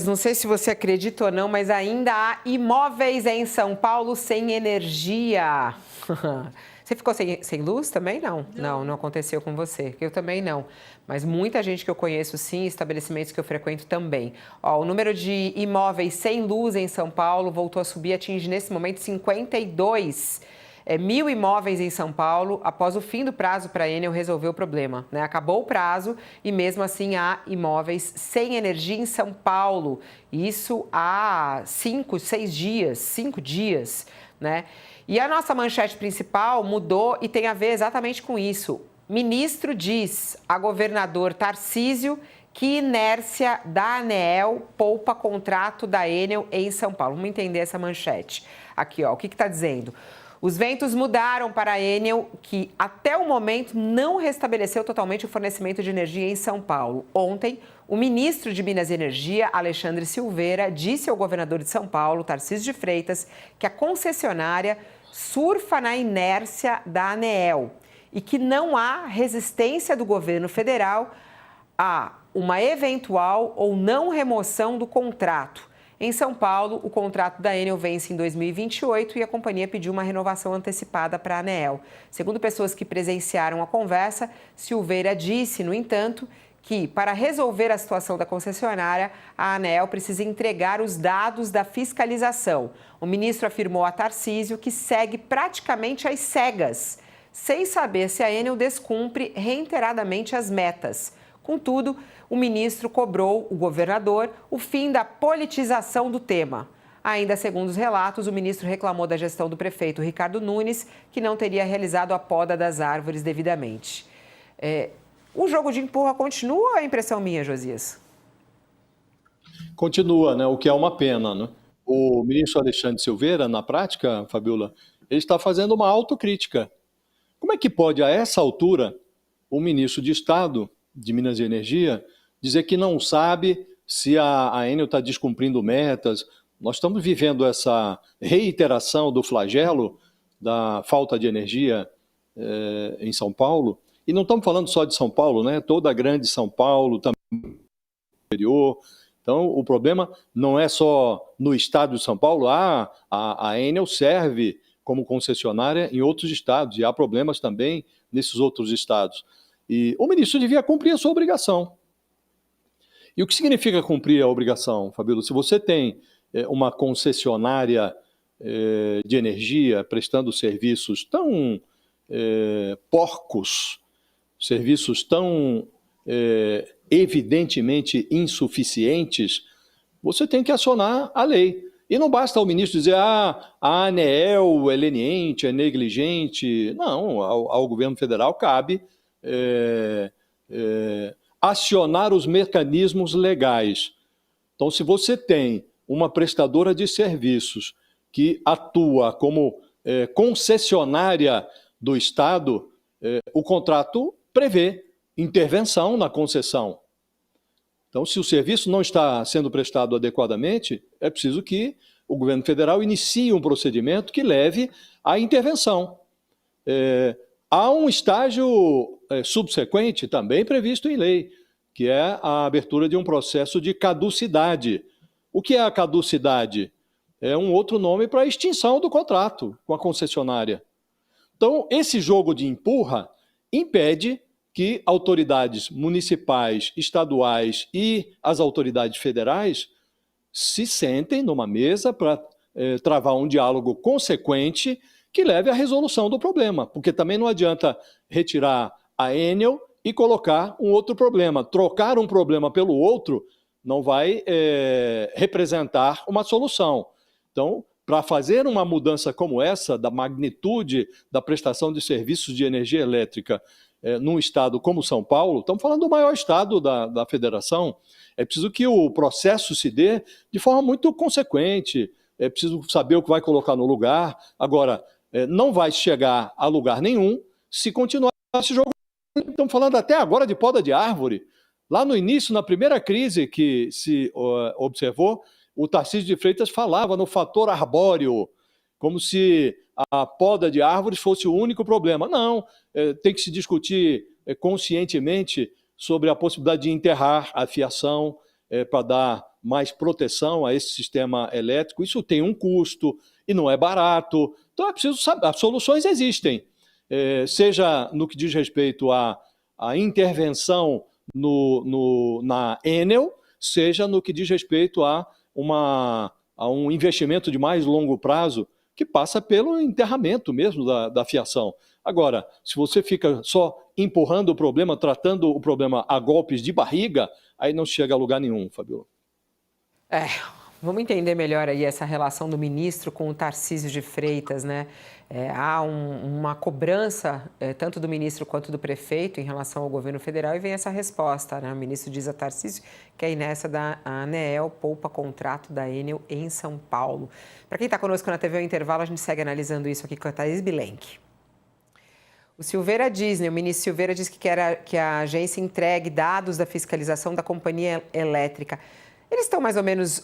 Não sei se você acredita ou não, mas ainda há imóveis em São Paulo sem energia. Você ficou sem luz também? Não aconteceu com você. Eu também não. Mas muita gente que eu conheço, sim, estabelecimentos que eu frequento também. Ó, o número de imóveis sem luz em São Paulo voltou a subir, atinge nesse momento 52 mil imóveis em São Paulo, após o fim do prazo para a Enel resolver o problema, né? Acabou o prazo e mesmo assim há imóveis sem energia em São Paulo. Isso há 5 dias, né? E a nossa manchete principal mudou e tem a ver exatamente com isso. Ministro diz a governador Tarcísio que inércia da ANEEL poupa contrato da Enel em São Paulo. Vamos entender essa manchete. Aqui, ó, o que está dizendo? Os ventos mudaram para a Enel, que até o momento não restabeleceu totalmente o fornecimento de energia em São Paulo. Ontem, o ministro de Minas e Energia, Alexandre Silveira, disse ao governador de São Paulo, Tarcísio de Freitas, que a concessionária surfa na inércia da ANEEL e que não há resistência do governo federal a uma eventual ou não remoção do contrato. Em São Paulo, o contrato da Enel vence em 2028 e a companhia pediu uma renovação antecipada para a ANEEL. Segundo pessoas que presenciaram a conversa, Silveira disse, no entanto, que para resolver a situação da concessionária, a ANEEL precisa entregar os dados da fiscalização. O ministro afirmou a Tarcísio que segue praticamente às cegas, sem saber se a Enel descumpre reiteradamente as metas. Contudo, o ministro cobrou o governador o fim da politização do tema. Ainda segundo os relatos, o ministro reclamou da gestão do prefeito Ricardo Nunes, que não teria realizado a poda das árvores devidamente. O jogo de empurra continua ou é impressão minha, Josias? Continua, né? O que é uma pena, né? O ministro Alexandre Silveira, na prática, Fabiola, ele está fazendo uma autocrítica. Como é que pode, a essa altura, o ministro de Estado de Minas e Energia dizer que não sabe se a Enel está descumprindo metas? Nós estamos vivendo essa reiteração do flagelo da falta de energia em São Paulo, e não estamos falando só de São Paulo, né? Toda a grande São Paulo, também interior. Então, o problema não é só no estado de São Paulo. A Enel serve como concessionária em outros estados, e há problemas também nesses outros estados. E o ministro devia cumprir a sua obrigação. E o que significa cumprir a obrigação, Fabíola? Se você tem uma concessionária de energia prestando serviços tão porcos, serviços tão evidentemente insuficientes, você tem que acionar a lei. E não basta o ministro dizer a ANEEL é leniente, é negligente. Não, ao governo federal cabe acionar os mecanismos legais. Então, se você tem uma prestadora de serviços que atua como concessionária do Estado, o contrato prevê intervenção na concessão. Então, se o serviço não está sendo prestado adequadamente, é preciso que o governo federal inicie um procedimento que leve à intervenção. Há um estágio subsequente, também previsto em lei, que é a abertura de um processo de caducidade. O que é a caducidade? É um outro nome para a extinção do contrato com a concessionária. Então, esse jogo de empurra impede que autoridades municipais, estaduais e as autoridades federais se sentem numa mesa para travar um diálogo consequente que leve à resolução do problema, porque também não adianta retirar a Enel e colocar um outro problema. Trocar um problema pelo outro não vai representar uma solução. Então, para fazer uma mudança como essa, da magnitude da prestação de serviços de energia elétrica num estado como São Paulo, estamos falando do maior estado da federação, é preciso que o processo se dê de forma muito consequente, é preciso saber o que vai colocar no lugar. Agora, não vai chegar a lugar nenhum se continuar esse jogo. Estamos falando até agora de poda de árvore. Lá no início, na primeira crise que se observou, o Tarcísio de Freitas falava no fator arbóreo, como se a poda de árvores fosse o único problema. Não, tem que se discutir conscientemente sobre a possibilidade de enterrar a fiação para dar mais proteção a esse sistema elétrico. Isso tem um custo e não é barato. Então é preciso saber, as soluções existem, seja no que diz respeito à intervenção na Enel, seja no que diz respeito a um investimento de mais longo prazo, que passa pelo enterramento mesmo da fiação. Agora, se você fica só empurrando o problema, tratando o problema a golpes de barriga, aí não chega a lugar nenhum, Fabiola. Vamos entender melhor aí essa relação do ministro com o Tarcísio de Freitas, né? Há uma cobrança, tanto do ministro quanto do prefeito, em relação ao governo federal, e vem essa resposta, né? O ministro diz a Tarcísio que a Inessa da ANEEL poupa contrato da Enel em São Paulo. Para quem está conosco na TV ao intervalo, a gente segue analisando isso aqui com a Thaís Bilenque. O ministro Silveira diz que quer que a agência entregue dados da fiscalização da companhia elétrica. Eles estão mais ou menos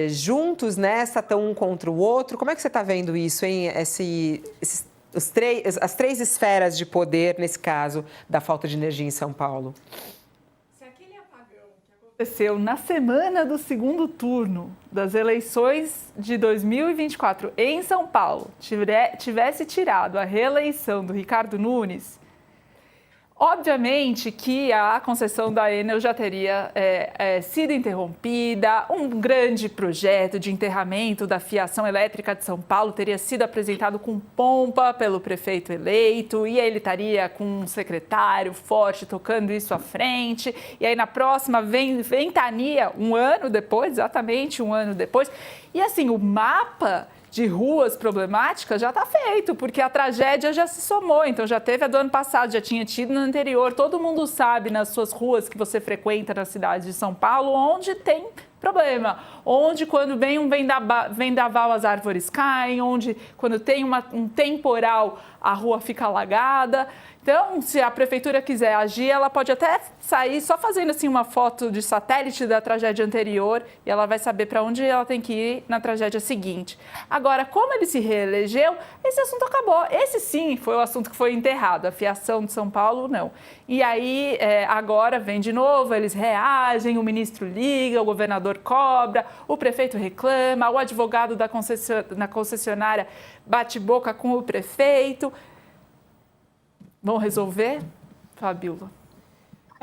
juntos nessa, estão um contra o outro? Como é que você está vendo isso, hein? As três esferas de poder, nesse caso, da falta de energia em São Paulo. Se aquele apagão que aconteceu na semana do segundo turno das eleições de 2024 em São Paulo tivesse tirado a reeleição do Ricardo Nunes, obviamente que a concessão da Enel já teria sido interrompida, um grande projeto de enterramento da fiação elétrica de São Paulo teria sido apresentado com pompa pelo prefeito eleito, e aí ele estaria com um secretário forte tocando isso à frente, e aí na próxima ventania, um ano depois, exatamente um ano depois, e assim, o mapa de ruas problemáticas já está feito, porque a tragédia já se somou. Então, já teve a do ano passado, já tinha tido no anterior. Todo mundo sabe nas suas ruas que você frequenta na cidade de São Paulo, onde tem problema. Onde, quando vem um vendaval, as árvores caem. Onde, quando tem um temporal, a rua fica alagada. Então, se a prefeitura quiser agir, ela pode até sair só fazendo assim uma foto de satélite da tragédia anterior, e ela vai saber para onde ela tem que ir na tragédia seguinte. Agora, como ele se reelegeu, esse assunto acabou. Esse sim foi o assunto que foi enterrado, a fiação de São Paulo, não. E aí, agora vem de novo, eles reagem, o ministro liga, o governador cobra, o prefeito reclama, o advogado da concessionária bate boca com o prefeito. Vão resolver, Fabiola?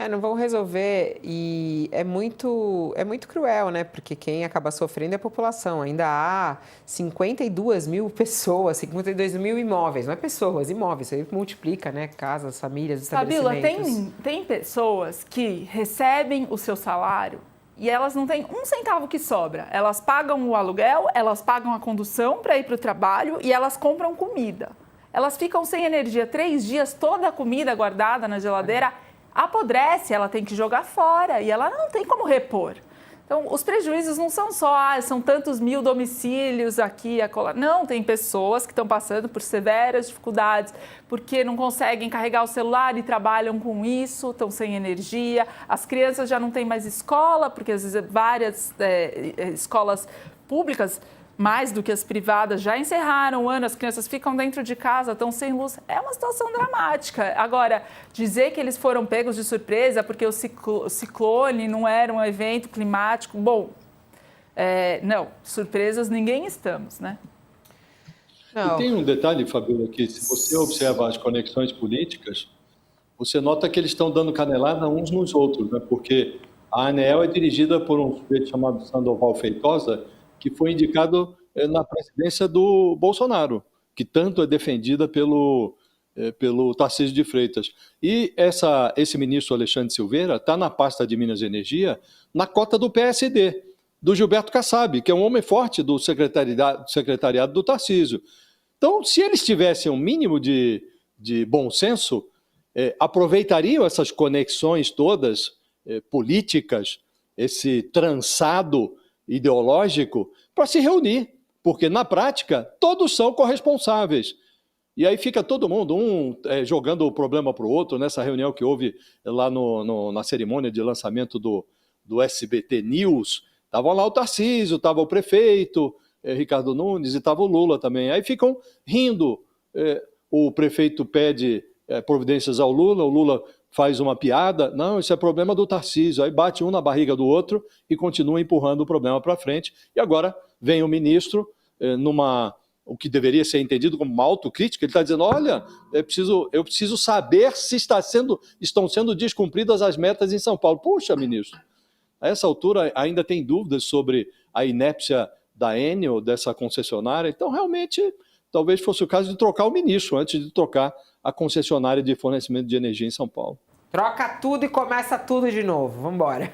Não vão resolver, e é muito cruel, né? Porque quem acaba sofrendo é a população. Ainda há 52 mil pessoas, 52 mil imóveis, não é pessoas, imóveis. Isso aí multiplica, né? Casas, famílias, estabelecimentos. Fabiola, tem pessoas que recebem o seu salário e elas não têm um centavo que sobra. Elas pagam o aluguel, elas pagam a condução para ir para o trabalho e elas compram comida. Elas ficam sem energia 3 dias, toda a comida guardada na geladeira apodrece, ela tem que jogar fora e ela não tem como repor. Então, os prejuízos não são só, são tantos mil domicílios aqui, acolá. Não, tem pessoas que estão passando por severas dificuldades porque não conseguem carregar o celular e trabalham com isso, estão sem energia. As crianças já não têm mais escola, porque às vezes várias escolas públicas, mais do que as privadas, já encerraram o ano, as crianças ficam dentro de casa, estão sem luz. É uma situação dramática. Agora, dizer que eles foram pegos de surpresa porque o ciclone não era um evento climático, bom, não, surpresas ninguém estamos, né? Não. E tem um detalhe, Fabiola, que se você observa as conexões políticas, você nota que eles estão dando canelada uns nos outros, né? Porque a ANEEL é dirigida por um sujeito chamado Sandoval Feitosa, que foi indicado na presidência do Bolsonaro, que tanto é defendida pelo Tarcísio de Freitas. E esse ministro Alexandre Silveira está na pasta de Minas e Energia, na cota do PSD, do Gilberto Kassab, que é um homem forte do secretariado do Tarcísio. Então, se eles tivessem um mínimo de bom senso, aproveitariam essas conexões todas políticas, esse trançado ideológico, para se reunir, porque na prática todos são corresponsáveis. E aí fica todo mundo, jogando o problema para o outro, nessa reunião que houve lá na cerimônia de lançamento do SBT News. Estavam lá o Tarcísio, estava o prefeito, Ricardo Nunes, e estava o Lula também. Aí ficam rindo. O prefeito pede providências ao Lula, o Lula faz uma piada, não, isso é problema do Tarcísio, aí bate um na barriga do outro e continua empurrando o problema para frente. E agora vem o ministro o que deveria ser entendido como uma autocrítica, ele está dizendo, olha, eu preciso saber se estão sendo descumpridas as metas em São Paulo. Puxa, ministro, a essa altura ainda tem dúvidas sobre a inépcia da Enel, dessa concessionária, então realmente talvez fosse o caso de trocar o ministro antes de trocar a concessionária de fornecimento de energia em São Paulo. Troca tudo e começa tudo de novo. Vamos embora.